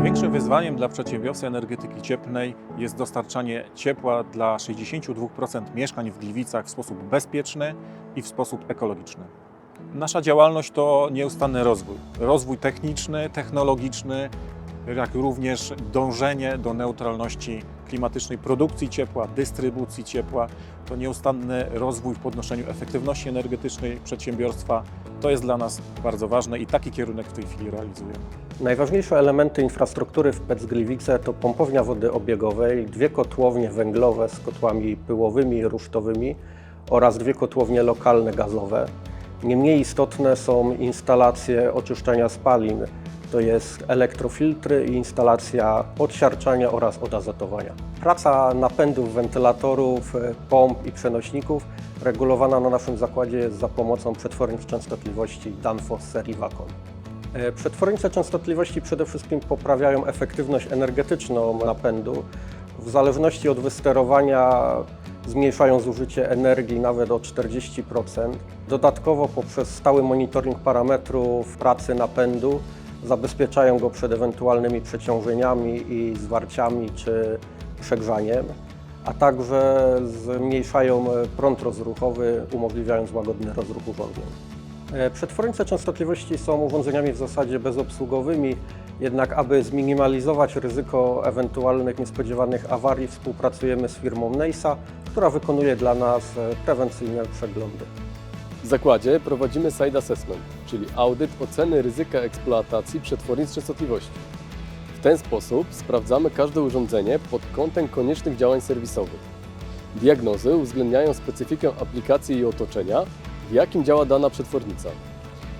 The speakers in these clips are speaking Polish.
Największym wyzwaniem dla przedsiębiorstw energetyki cieplnej jest dostarczanie ciepła dla 62% mieszkań w Gliwicach w sposób bezpieczny i w sposób ekologiczny. Nasza działalność to nieustanny rozwój. Rozwój techniczny, technologiczny, jak również dążenie do neutralności klimatycznej produkcji ciepła, dystrybucji ciepła. To nieustanny rozwój w podnoszeniu efektywności energetycznej przedsiębiorstwa. To jest dla nas bardzo ważne i taki kierunek w tej chwili realizujemy. Najważniejsze elementy infrastruktury w PEC Gliwice to pompownia wody obiegowej, 2 kotłownie węglowe z kotłami pyłowymi i rusztowymi oraz 2 kotłownie lokalne gazowe. Nie mniej istotne są instalacje oczyszczania spalin, to jest elektrofiltry i instalacja odsiarczania oraz odazotowania. Praca napędów, wentylatorów, pomp i przenośników regulowana na naszym zakładzie jest za pomocą przetwornic częstotliwości Danfoss serii Wacom. Przetwornice częstotliwości przede wszystkim poprawiają efektywność energetyczną napędu. W zależności od wysterowania zmniejszają zużycie energii nawet o 40%. Dodatkowo poprzez stały monitoring parametrów pracy napędu zabezpieczają go przed ewentualnymi przeciążeniami i zwarciami czy przegrzaniem, a także zmniejszają prąd rozruchowy, umożliwiając łagodny rozruch urządzeń. Przetwornice częstotliwości są urządzeniami w zasadzie bezobsługowymi, jednak aby zminimalizować ryzyko ewentualnych niespodziewanych awarii, współpracujemy z firmą Neisa, która wykonuje dla nas prewencyjne przeglądy. W zakładzie prowadzimy site assessment, czyli audyt oceny ryzyka eksploatacji przetwornic częstotliwości. W ten sposób sprawdzamy każde urządzenie pod kątem koniecznych działań serwisowych. Diagnozy uwzględniają specyfikę aplikacji i otoczenia, w jakim działa dana przetwornica.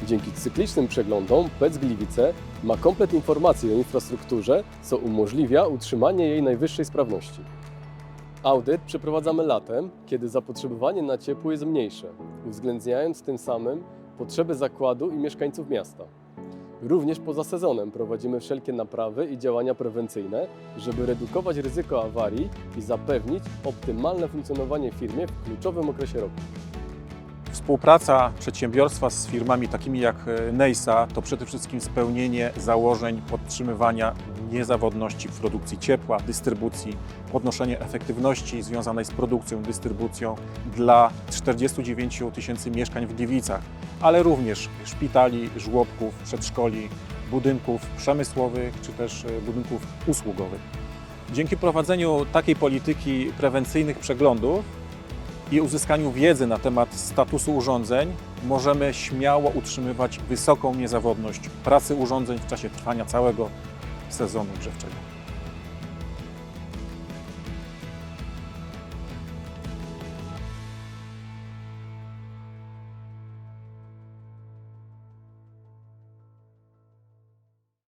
Dzięki cyklicznym przeglądom PEC Gliwice ma komplet informacji o infrastrukturze, co umożliwia utrzymanie jej najwyższej sprawności. Audyt przeprowadzamy latem, kiedy zapotrzebowanie na ciepło jest mniejsze, uwzględniając tym samym potrzeby zakładu i mieszkańców miasta. Również poza sezonem prowadzimy wszelkie naprawy i działania prewencyjne, żeby redukować ryzyko awarii i zapewnić optymalne funkcjonowanie firmie w kluczowym okresie roku. Współpraca przedsiębiorstwa z firmami takimi jak Neisa to przede wszystkim spełnienie założeń podtrzymywania niezawodności w produkcji ciepła, dystrybucji, podnoszenie efektywności związanej z produkcją, dystrybucją dla 49 000 mieszkań w Gliwicach, ale również szpitali, żłobków, przedszkoli, budynków przemysłowych czy też budynków usługowych. Dzięki prowadzeniu takiej polityki prewencyjnych przeglądów i uzyskaniu wiedzy na temat statusu urządzeń możemy śmiało utrzymywać wysoką niezawodność pracy urządzeń w czasie trwania całego sezonu grzewczego.